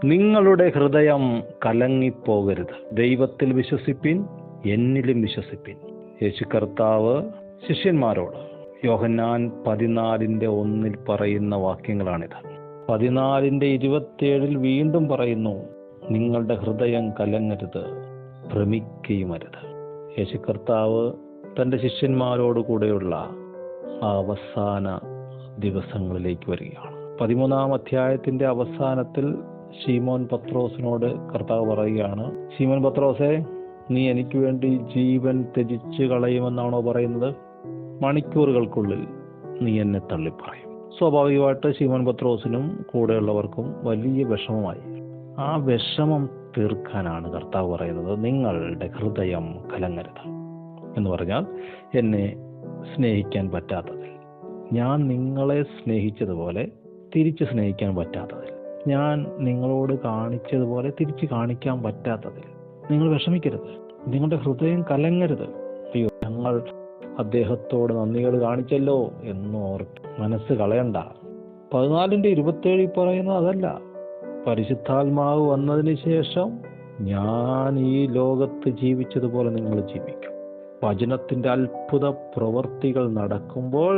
നിങ്ങളുടെ ഹൃദയം കലങ്ങിപ്പോകരുത്. ദൈവത്തിൽ വിശ്വസിപ്പിൻ, എന്നിലും വിശ്വസിപ്പിൻ. യേശു കർത്താവ് ശിഷ്യന്മാരോട് യോഹന്നാൻ 14:1 പറയുന്ന വാക്യങ്ങളാണിത്. 14:27 വീണ്ടും പറയുന്നു, നിങ്ങളുടെ ഹൃദയം കലങ്ങരുത്, ഭ്രമിക്കുകയുമരുത്. യേശു കർത്താവ് തൻ്റെ ശിഷ്യന്മാരോട് കൂടെയുള്ള ആ അവസാന ദിവസങ്ങളിലേക്ക് വരികയാണ്. 13-ാം അധ്യായത്തിൻ്റെ അവസാനത്തിൽ ശീമോൻ പത്രോസിനോട് കർത്താവ് പറയുകയാണ്, ശീമോൻ പത്രോസേ, നീ എനിക്ക് വേണ്ടി ജീവൻ ത്യജിച്ച് കളയുമെന്നാണോ പറയുന്നത്? മണിക്കൂറുകൾക്കുള്ളിൽ നീ എന്നെ തള്ളിപ്പറയും. സ്വാഭാവികമായിട്ട് ശീമോൻ പത്രോസിനും കൂടെയുള്ളവർക്കും വലിയ വിഷമമായി. ആ വിഷമം തീർക്കാനാണ് കർത്താവ് പറയുന്നത്, നിങ്ങളുടെ ഹൃദയം കലങ്ങരുത് എന്ന് പറഞ്ഞാൽ, എന്നെ സ്നേഹിക്കാൻ പറ്റാത്തതിൽ, ഞാൻ നിങ്ങളെ സ്നേഹിച്ചതുപോലെ തിരിച്ച് സ്നേഹിക്കാൻ പറ്റാത്തതിൽ, ഞാൻ നിങ്ങളോട് കാണിച്ചതുപോലെ തിരിച്ച് കാണിക്കാൻ പറ്റാത്തതിൽ നിങ്ങൾ വിഷമിക്കരുത്, നിങ്ങളുടെ ഹൃദയം കലങ്ങരുത്. അയ്യോ, ഞങ്ങൾ അദ്ദേഹത്തോട് നന്ദികേട് കാണിച്ചല്ലോ എന്നോർത്ത് മനസ്സ് കളയണ്ട. 14:27 പറയുന്നത് അതല്ല. പരിശുദ്ധാത്മാവ് വന്നതിന് ശേഷം ഞാൻ ഈ ലോകത്ത് ജീവിച്ചതുപോലെ നിങ്ങൾ ജീവിക്കും. വചനത്തിൻ്റെ അത്ഭുത പ്രവൃത്തികൾ നടക്കുമ്പോൾ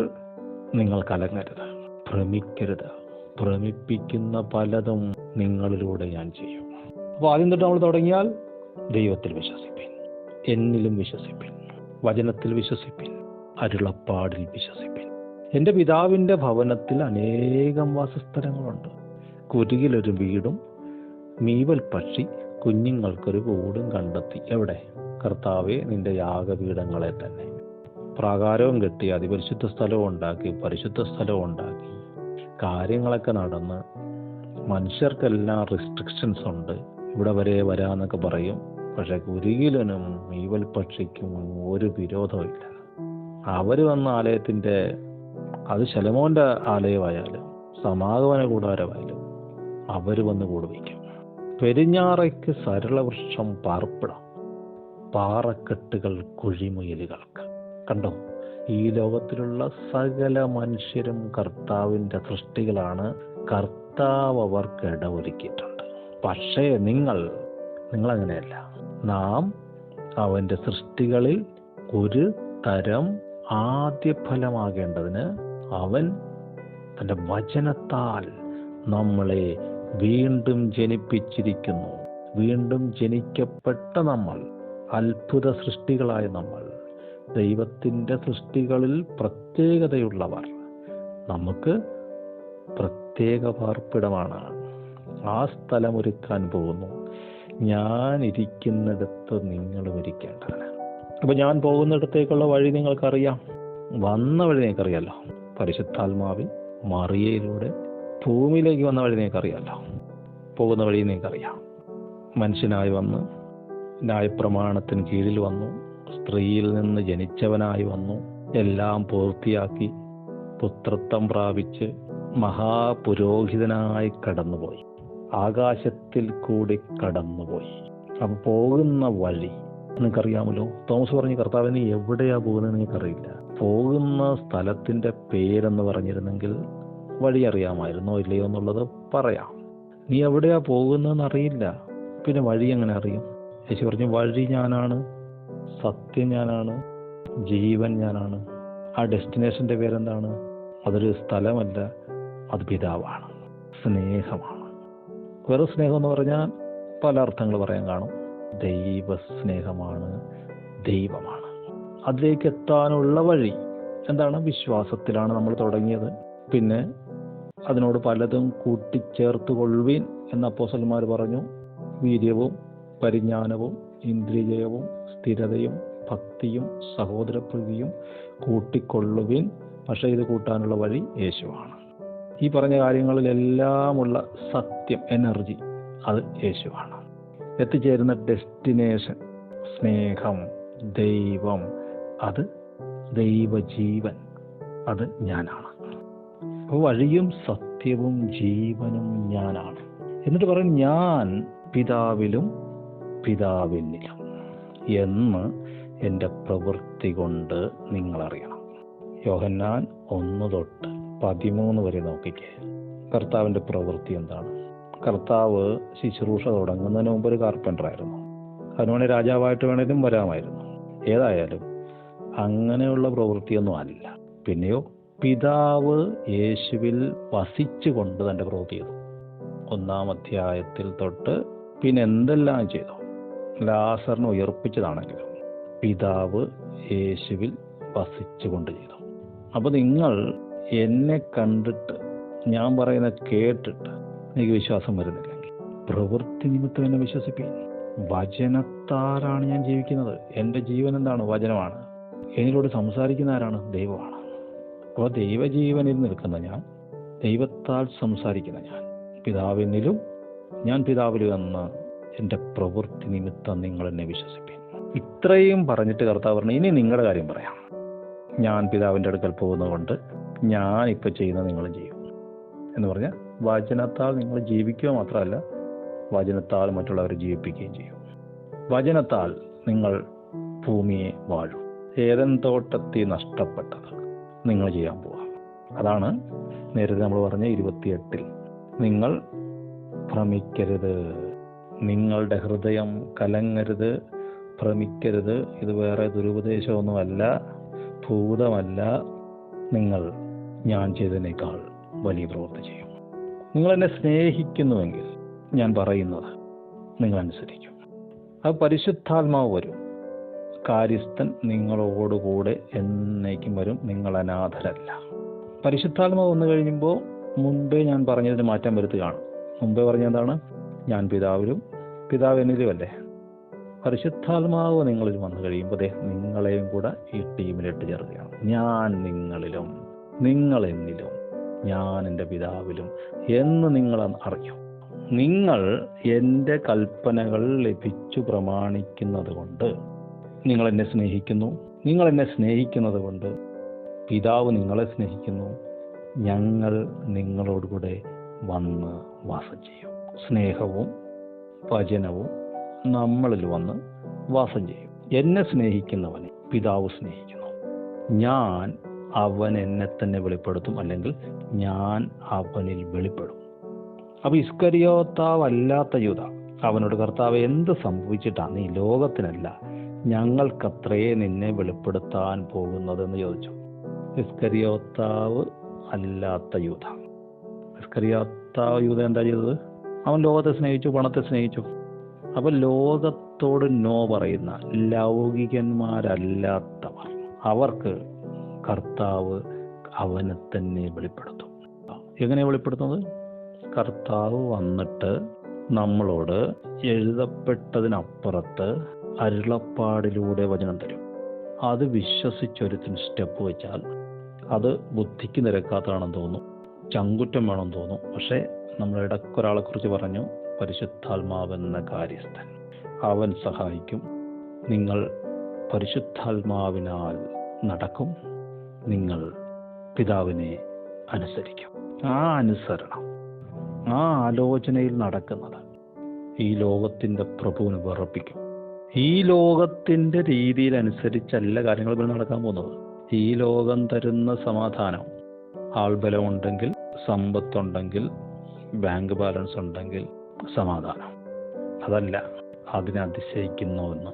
നിങ്ങൾ കലങ്ങരുത്, ഭ്രമിക്കരുത്. ഭ്രമിപ്പിക്കുന്ന പലതും നിങ്ങളിലൂടെ ഞാൻ ചെയ്യും. അപ്പോൾ ആദ്യം തൊട്ട് നമ്മൾ തുടങ്ങിയാൽ, ദൈവത്തിൽ വിശ്വസിപ്പിൻ, എന്നിലും വിശ്വസിപ്പിൻ, വചനത്തിൽ വിശ്വസിപ്പിൻ, അരുളപ്പാടിൽ വിശ്വസിപ്പിൻ. എൻ്റെ പിതാവിൻ്റെ ഭവനത്തിൽ അനേകം വാസസ്ഥലങ്ങളുണ്ട്. കുരുകിലൊരു വീടും മീവൽ പക്ഷി കുഞ്ഞുങ്ങൾക്കൊരു കൂടും കണ്ടെത്തി. എവിടെ? കർത്താവേ, നിന്റെ യാഗപീഠങ്ങളെ തന്നെ. പ്രാകാരവും കെട്ടി അതിപരിശുദ്ധ സ്ഥലവും ഉണ്ടാക്കി, പരിശുദ്ധ സ്ഥലവും ഉണ്ടാക്കി, കാര്യങ്ങളൊക്കെ നടന്ന്, മനുഷ്യർക്കെല്ലാം റെസ്ട്രിക്ഷൻസ് ഉണ്ട്, ഇവിടെ വരെ വരാന്നൊക്കെ പറയും. പക്ഷെ കുരുകിലനും മീവൽ പക്ഷിക്കും ഒരു വിരോധമില്ല. അവർ വന്ന ആലയത്തിൻ്റെ, അത് ശലോമോൻ്റെ ആലയമായാലും സമാഗമന കൂടാരമായാലും അവർ വന്ന് കൂടുവയ്ക്കും. പെരിഞ്ഞാറയ്ക്ക് സരളവൃക്ഷം പാർപ്പിടം, പാറക്കെട്ടുകൾ കുഴിമുയലുകൾക്ക്. കണ്ടോ, ഈ ലോകത്തിലുള്ള സകല മനുഷ്യരും കർത്താവിൻ്റെ സൃഷ്ടികളാണ്. കർത്താവ് അവർക്ക് ഇടമൊരുക്കിയിട്ടുണ്ട്. പക്ഷേ നിങ്ങളങ്ങനെയല്ല. നാം അവൻ്റെ സൃഷ്ടികളിൽ ഒരു തരം ആദ്യ ഫലമാകേണ്ടതിന് അവൻ തൻ്റെ വചനത്താൽ നമ്മളെ വീണ്ടും ജനിപ്പിച്ചിരിക്കുന്നു. വീണ്ടും ജനിക്കപ്പെട്ട നമ്മൾ, അത്ഭുത സൃഷ്ടികളായ നമ്മൾ, ദൈവത്തിൻ്റെ സൃഷ്ടികളിൽ പ്രത്യേകതയുള്ളവർ, നമുക്ക് പ്രത്യേക പാർപ്പിടമാണ്. ആ സ്ഥലമൊരുക്കാൻ പോകുന്നു. ഞാൻ ഇരിക്കുന്നിടത്ത് നിങ്ങളും ഇരിക്കേണ്ടതിന്. അപ്പോൾ ഞാൻ പോകുന്നിടത്തേക്കുള്ള വഴി നിങ്ങൾക്കറിയാം, വന്ന വഴി നിങ്ങൾക്കറിയാമല്ലോ. പരിശുദ്ധാത്മാവിൽ മറിയയിലൂടെ ഭൂമിയിലേക്ക് വന്ന വഴി നിങ്ങൾക്കറിയാമല്ലോ. പോകുന്ന വഴി നിങ്ങൾക്കറിയാം. മനുഷ്യനായി വന്ന് ന്യായപ്രമാണത്തിന് കീഴിൽ വന്നു, സ്ത്രീയിൽ നിന്ന് ജനിച്ചവനായി വന്നു, എല്ലാം പൂർത്തിയാക്കി പുത്രത്വം പ്രാപിച്ച് മഹാപുരോഹിതനായി കടന്നുപോയി, ആകാശത്തിൽ കൂടി കടന്നുപോയി. അപ്പോൾ പോകുന്ന വഴി നിങ്ങൾക്കറിയാമല്ലോ. തോമസ് പറഞ്ഞു, കർത്താവ് നീ എവിടെയാ പോകുന്നത് നിങ്ങൾക്കറിയില്ല. പോകുന്ന സ്ഥലത്തിൻ്റെ പേരെന്ന് പറഞ്ഞിരുന്നെങ്കിൽ വഴി അറിയാമായിരുന്നോ ഇല്ലയോ എന്നുള്ളത് പറയാം. നീ എവിടെയാ പോകുന്നതെന്ന് അറിയില്ല, പിന്നെ വഴി എങ്ങനെ അറിയും? യേശു പറഞ്ഞു, വഴി ഞാനാണ്, സത്യം ഞാനാണ്, ജീവൻ ഞാനാണ്. ആ ഡെസ്റ്റിനേഷൻ്റെ പേരെന്താണ്? അതൊരു സ്ഥലമല്ല, അത് പിതാവാണ്, സ്നേഹമാണ്. വെറും സ്നേഹം എന്ന് പറഞ്ഞാൽ പല അർത്ഥങ്ങൾ പറയാൻ കാണും. ദൈവസ്നേഹമാണ്, ദൈവമാണ്. അതിലേക്ക് എത്താനുള്ള വഴി എന്താണ്? വിശ്വാസത്തിലാണ് നമ്മൾ തുടങ്ങിയത്. പിന്നെ അതിനോട് പലതും കൂട്ടിച്ചേർത്ത് കൊള്ളുവീൻ എന്ന് അപ്പോസ്തലന്മാർ പറഞ്ഞു. വീര്യവും പരിജ്ഞാനവും ഇന്ദ്രിയജയവും സ്ഥിരതയും ഭക്തിയും സഹോദരപ്രീതിയും കൂട്ടിക്കൊള്ളുവീൻ. പക്ഷേ ഇത് കൂട്ടാനുള്ള വഴി യേശുവാണ്. ഈ പറഞ്ഞ കാര്യങ്ങളിലെല്ലാമുള്ള സത്യം, എനർജി, അത് യേശുവാണ്. എത്തിച്ചേരുന്ന ഡെസ്റ്റിനേഷൻ സ്നേഹം, ദൈവം, അത് ദൈവജീവൻ, അത് ഞാനാണ്. അപ്പോൾ വഴിയും സത്യവും ജീവനും ഞാനാണ്. എന്നിട്ട് പറയും, ഞാൻ പിതാവിലും പിതാവിനിലും എന്ന് എൻ്റെ പ്രവൃത്തി കൊണ്ട് നിങ്ങളറിയണം. യോഹന്നാൻ 1-13 വരെ നോക്കിക്കേ. കർത്താവിൻ്റെ പ്രവൃത്തി എന്താണ്? കർത്താവ് ശുശ്രൂഷ തുടങ്ങുന്നതിന് മുമ്പ് ഒരു കാർപ്പൻ്ററായിരുന്നു. അതിനുവേണ്ടി രാജാവായിട്ട് വേണേലും വരാമായിരുന്നു. ഏതായാലും അങ്ങനെയുള്ള പ്രവൃത്തിയൊന്നും അല്ല. പിന്നെയോ പിതാവ് യേശുവിൽ വസിച്ചുകൊണ്ട് തൻ്റെ പ്രവൃത്തി ചെയ്തു. 1-ാം അധ്യായത്തിൽ തൊട്ട് പിന്നെ എന്തെല്ലാം ചെയ്തു. ലാസറിനെ ഉയർപ്പിച്ചതാണെങ്കിലും പിതാവ് യേശുവിൽ വസിച്ചുകൊണ്ട് ചെയ്തു. അപ്പോൾ നിങ്ങൾ എന്നെ കണ്ടിട്ട് ഞാൻ പറയുന്നത് കേട്ടിട്ട് എനിക്ക് വിശ്വാസം വരുന്നില്ലെങ്കിൽ പ്രവൃത്തി നിമിത്തം എന്നെ വിശ്വസിപ്പിക്കും. വചനത്താലാണ് ഞാൻ ജീവിക്കുന്നത്. എൻ്റെ ജീവൻ എന്താണ്? വചനമാണ്. എന്നിലൂടെ സംസാരിക്കുന്ന ആരാണ്? ദൈവമാണ്. അപ്പോൾ ദൈവജീവനിൽ നിൽക്കുന്ന ഞാൻ, ദൈവത്താൽ സംസാരിക്കുന്ന ഞാൻ, പിതാവിനിലും ഞാൻ പിതാവിലും എന്ന എൻ്റെ പ്രവൃത്തി നിമിത്തം നിങ്ങൾ എന്നെ വിശ്വസിപ്പിക്കും. ഇത്രയും പറഞ്ഞിട്ട് കർത്താവ് പറഞ്ഞു, ഇനി നിങ്ങളുടെ കാര്യം പറയാം. ഞാൻ പിതാവിൻ്റെ അടുക്കൽ പോകുന്നതുകൊണ്ട് ഞാനിപ്പോൾ ചെയ്യുന്നത് നിങ്ങളും ചെയ്യും എന്ന് പറഞ്ഞാൽ വചനത്താൽ നിങ്ങൾ ജീവിക്കുക മാത്രമല്ല, വചനത്താൽ മറ്റുള്ളവരെ ജീവിപ്പിക്കുകയും ചെയ്യും. വചനത്താൽ നിങ്ങൾ ഭൂമിയെ വാഴും. ഏദൻ തോട്ടത്തിൽ നഷ്ടപ്പെട്ടത് നിങ്ങൾ ചെയ്യാൻ പോവാം. അതാണ് നേരത്തെ നമ്മൾ പറഞ്ഞ 28 നിങ്ങൾ ഭ്രമിക്കരുത്, നിങ്ങളുടെ ഹൃദയം കലങ്ങരുത്, ഭ്രമിക്കരുത്. ഇത് വേറെ ദുരുപദേശമൊന്നുമല്ല, ഭൂതമല്ല. നിങ്ങൾ ഞാൻ ചെയ്തതിനേക്കാൾ വലിയ പ്രവൃത്തി ചെയ്യും. നിങ്ങൾ എന്നെ സ്നേഹിക്കുന്നുവെങ്കിൽ ഞാൻ പറയുന്നത് നിങ്ങൾ അനുസരിക്കും. അത് പരിശുദ്ധാത്മാവ് വരും. കാര്യസ്ഥൻ നിങ്ങളോടുകൂടെ എന്നേക്കും വരും. നിങ്ങൾ അനാഥരല്ല. പരിശുദ്ധാത്മാവ് വന്നു കഴിയുമ്പോൾ മുൻപേ ഞാൻ പറഞ്ഞതിന് മാറ്റം വരുത്തുകയാണ്. മുമ്പേ പറഞ്ഞതാണ് ഞാൻ പിതാവിലും പിതാവ് എന്നിലും അല്ലേ. പരിശുദ്ധാത്മാവ് നിങ്ങളിൽ വന്നു കഴിയുമ്പോൾ നിങ്ങളെയും കൂടെ ഈ ടീമിലിട്ട് ചേർക്കുകയാണ്. ഞാൻ നിങ്ങളിലും നിങ്ങൾ എന്നിലും ഞാൻ എൻ്റെ പിതാവിലും എന്ന് നിങ്ങൾ അറിയും. നിങ്ങൾ എൻ്റെ കൽപ്പനകൾ ലഭിച്ചു പ്രമാണിക്കുന്നത് കൊണ്ട് നിങ്ങൾ എന്നെ സ്നേഹിക്കുന്നു. നിങ്ങൾ എന്നെ സ്നേഹിക്കുന്നത് കൊണ്ട് പിതാവ് നിങ്ങളെ സ്നേഹിക്കുന്നു. ഞങ്ങൾ നിങ്ങളോടുകൂടെ വന്ന് വാസം ചെയ്യും. സ്നേഹവും വചനവും നമ്മളിൽ വന്ന് വാസം ചെയ്യും. എന്നെ സ്നേഹിക്കുന്നവനെ പിതാവ് സ്നേഹിക്കുന്നു. ഞാൻ അവൻ എന്നെ തന്നെ വെളിപ്പെടുത്തും, അല്ലെങ്കിൽ ഞാൻ അവനിൽ വെളിപ്പെടും. അപ്പോൾ ഇസ്കരിയോത്താവല്ലാത്ത യൂദ അവനോട് കർത്താവ് എന്ത് സംഭവിച്ചിട്ടാണ് നീ ലോകത്തിനല്ല ഞങ്ങൾക്കത്രേ നിന്നെ വെളിപ്പെടുത്താൻ പോകുന്നതെന്ന് ചോദിച്ചു. ഇസ്കരിയോത്താവ് അല്ലാത്ത യൂദ. ഇസ്കരിയോത്താവ് യൂദ എന്താ ചെയ്തത്? അവൻ ലോകത്തെ സ്നേഹിച്ചു, പണത്തെ സ്നേഹിച്ചു. അപ്പം ലോകത്തോട് നോ പറയുന്ന ലൗകികന്മാരല്ലാത്തവർ, അവർക്ക് കർത്താവ് അവനെ തന്നെ വെളിപ്പെടുത്തും. എങ്ങനെ വെളിപ്പെടുത്തുന്നത്? കർത്താവ് വന്നിട്ട് നമ്മളോട് എഴുതപ്പെട്ടതിനപ്പുറത്ത് അരുളപ്പാടിലൂടെ വചനം തരും. അത് വിശ്വസിച്ചൊരുത്തിന് സ്റ്റെപ്പ് വെച്ചാൽ അത് ബുദ്ധിക്ക് നിരക്കാത്തതാണെന്ന് തോന്നും, ചങ്കുറ്റം വേണമെന്ന് തോന്നും. പക്ഷേ നമ്മൾ ഇടയ്ക്കൊരാളെ കുറിച്ച് പറഞ്ഞു, പരിശുദ്ധാത്മാവെന്ന കാര്യസ്ഥൻ, അവൻ സഹായിക്കും. നിങ്ങൾ പരിശുദ്ധാത്മാവിനാൽ നടക്കും, നിങ്ങൾ പിതാവിനെ അനുസരിക്കും. ആ അനുസരണം, ആ ആലോചനയിൽ നടക്കുന്നത് ഈ ലോകത്തിൻ്റെ പ്രഭുവിന് വിറപ്പിക്കും. ഈ ലോകത്തിൻ്റെ രീതിയിലനുസരിച്ചല്ല കാര്യങ്ങൾ ഇവിടെ നടക്കാൻ പോകുന്നത്. ഈ ലോകം തരുന്ന സമാധാനം, ആൾബലമുണ്ടെങ്കിൽ, സമ്പത്തുണ്ടെങ്കിൽ, ബാങ്ക് ബാലൻസ് ഉണ്ടെങ്കിൽ സമാധാനം, അതല്ല. അതിനെ അതിശയിക്കുന്നുവെന്ന്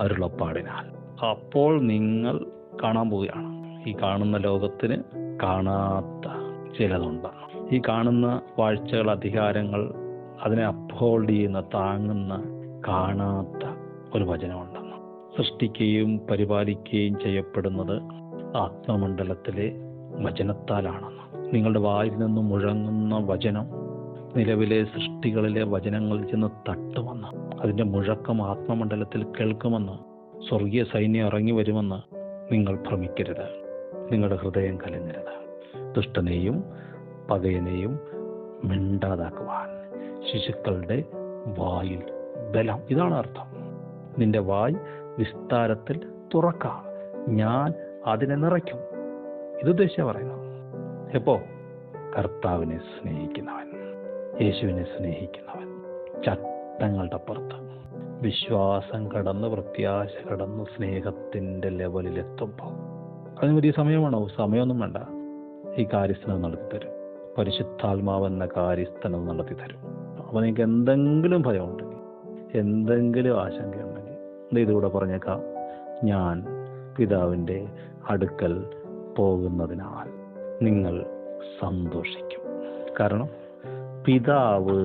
അരുളപ്പാടിനാൽ. അപ്പോൾ നിങ്ങൾ കാണാൻ പോവുകയാണ്, ഈ കാണുന്ന ലോകത്തിന് കാണാത്ത ചിലതുണ്ടെന്ന്. ഈ കാണുന്ന വാഴ്ചകൾ, അധികാരങ്ങൾ, അതിനെ അപ്ഹോൾഡ് ചെയ്യുന്ന, താങ്ങുന്ന, കാണാത്ത ഒരു വചനമുണ്ടെന്ന്. സൃഷ്ടിക്കുകയും പരിപാലിക്കുകയും ചെയ്യപ്പെടുന്നത് ആത്മമണ്ഡലത്തിലെ വചനത്താലാണെന്ന്. നിങ്ങളുടെ വായിൽ നിന്നും മുഴങ്ങുന്ന വചനം നിലവിലെ സൃഷ്ടികളിലെ വചനങ്ങളിൽ ചെന്ന് തട്ടുമെന്ന്, അതിൻ്റെ മുഴക്കം ആത്മമണ്ഡലത്തിൽ കേൾക്കുമെന്ന്, സ്വർഗീയ സൈന്യം ഇറങ്ങി വരുമെന്ന് നിങ്ങൾ ഭ്രമിക്കരുത്. നിങ്ങളുടെ ഹൃദയം കലങ്ങരുത്. ദുഷ്ടനെയും പകയനെയും മിണ്ടാതാക്കുവാൻ ശിശുക്കളുടെ വായിൽ ബലം. ഇതാണ് അർത്ഥം. നിന്റെ വായ് വിസ്താരത്തിൽ തുറക്കാം, ഞാൻ അതിനെ നിറയ്ക്കും. ഇതുദ്ദേശിച്ചാണ് പറയുന്നത്. എപ്പോ? കർത്താവിനെ സ്നേഹിക്കുന്നവൻ, യേശുവിനെ സ്നേഹിക്കുന്നവൻ, ചട്ടങ്ങളുടെ പുറത്ത് വിശ്വാസം കടന്ന്, പ്രത്യാശ കടന്ന് സ്നേഹത്തിൻ്റെ ലെവലിലെത്തുമ്പോൾ, അതിന് വലിയ സമയമാണോ? സമയമൊന്നും വേണ്ട. ഈ കാര്യസ്ഥനത് നടത്തി തരും. പരിശുദ്ധാത്മാവെന്ന കാര്യസ്ഥനത് നടത്തി തരും. അപ്പോൾ നിങ്ങൾക്ക് എന്തെങ്കിലും ഭയമുണ്ടെങ്കിൽ, എന്തെങ്കിലും ആശങ്കയുണ്ടെങ്കിൽ ഇതിലൂടെ പറഞ്ഞേക്കാം, ഞാൻ പിതാവിൻ്റെ അടുക്കൽ പോകുന്നതിനാൽ നിങ്ങൾ സന്തോഷിക്കും. കാരണം പിതാവ്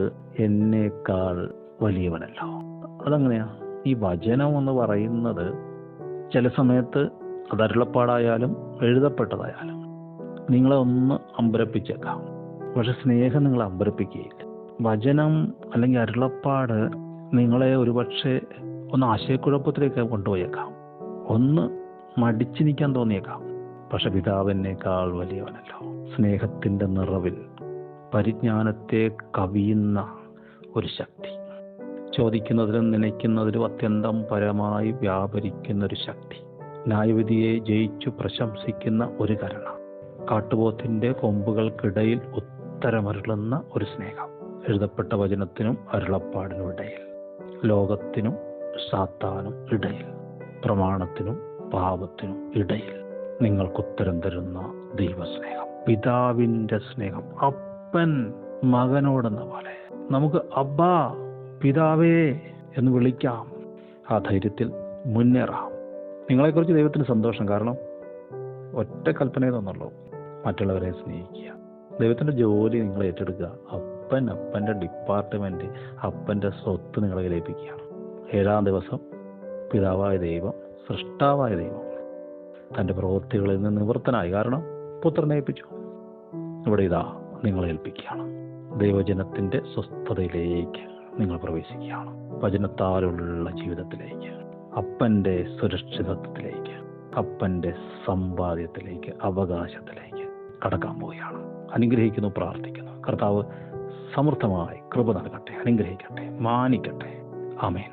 എന്നേക്കാൾ വലിയവനല്ലോ. അതങ്ങനെയാ. ഈ വചനം എന്ന് പറയുന്നത് ചില സമയത്ത് അത് അരുളപ്പാടായാലും എഴുതപ്പെട്ടതായാലും നിങ്ങളെ ഒന്ന് അമ്പരപ്പിച്ചേക്കാം. പക്ഷെ സ്നേഹം നിങ്ങളെ അമ്പരപ്പിക്കുകയില്ല. വചനം അല്ലെങ്കിൽ അരുളപ്പാട് നിങ്ങളെ ഒരുപക്ഷെ ഒന്ന് ആശയക്കുഴപ്പത്തിലേക്ക് കൊണ്ടുപോയേക്കാം, ഒന്ന് മടിച്ചു നിൽക്കാൻ തോന്നിയേക്കാം. പക്ഷെ പിതാവിനേക്കാൾ വലിയവനല്ലോ. സ്നേഹത്തിൻ്റെ നിറവിൽ പരിജ്ഞാനത്തെ കവിയുന്ന ഒരു ശക്തി, ചോദിക്കുന്നതിലും നനയ്ക്കുന്നതിലും അത്യന്തം പരമായി വ്യാപരിക്കുന്ന ഒരു ശക്തി, ന്യായവിധിയെ ജയിച്ചു പ്രശംസിക്കുന്ന ഒരു കരുണ, കാട്ടുപോത്തിൻ്റെ കൊമ്പുകൾക്കിടയിൽ ഉത്തരമരുളുന്ന ഒരു സ്നേഹം, എഴുതപ്പെട്ട വചനത്തിനും അരുളപ്പാടിനും ഇടയിൽ, ലോകത്തിനും സാത്താനും ഇടയിൽ, പ്രമാണത്തിനും പാപത്തിനും ഇടയിൽ നിങ്ങൾക്കുത്തരം തരുന്ന ദൈവസ്നേഹം, പിതാവിൻ്റെ സ്നേഹം. അപ്പൻ മകനോടെന്ന പോലെ നമുക്ക് അബ്ബാ പിതാവേ എന്ന് വിളിക്കാം. ആ ധൈര്യത്തിൽ മുന്നേറാം. നിങ്ങളെക്കുറിച്ച് ദൈവത്തിന് സന്തോഷം. കാരണം ഒറ്റ കൽപ്പനയെ തന്നുള്ളൂ, മറ്റുള്ളവരെ സ്നേഹിക്കുക. ദൈവത്തിൻ്റെ ജോലി നിങ്ങൾ ഏറ്റെടുക്കുക. അപ്പൻ്റെ ഡിപ്പാർട്ട്മെൻറ്റ്, അപ്പൻ്റെ സ്വത്ത് നിങ്ങളെ ഏൽപ്പിക്കുകയാണ്. 7-ാം ദിവസം പിതാവായ ദൈവം, സൃഷ്ടാവായ ദൈവം തൻ്റെ പ്രവൃത്തികളിൽ നിന്ന് നിവൃത്തനായി. കാരണം പുത്രനെ ഏൽപ്പിച്ചു. ഇവിടെ ഇതാ നിങ്ങളെ ഏൽപ്പിക്കുകയാണ്. ദൈവജനത്തിൻ്റെ സ്വസ്ഥതയിലേക്ക് നിങ്ങൾ പ്രവേശിക്കുകയാണ്. വചനത്താലുള്ള ജീവിതത്തിലേക്ക്, അപ്പൻ്റെ സുരക്ഷിതത്വത്തിലേക്ക്, അപ്പൻ്റെ സമ്പാദ്യത്തിലേക്ക്, അവകാശത്തിലേക്ക് കടക്കാൻ പോവുകയാണ്. അനുഗ്രഹിക്കുന്നു, പ്രാർത്ഥിക്കുന്നു. കർത്താവ് സമൃദ്ധമായി കൃപ നൽകട്ടെ, അനുഗ്രഹിക്കട്ടെ, മാനിക്കട്ടെ. ആമേൻ.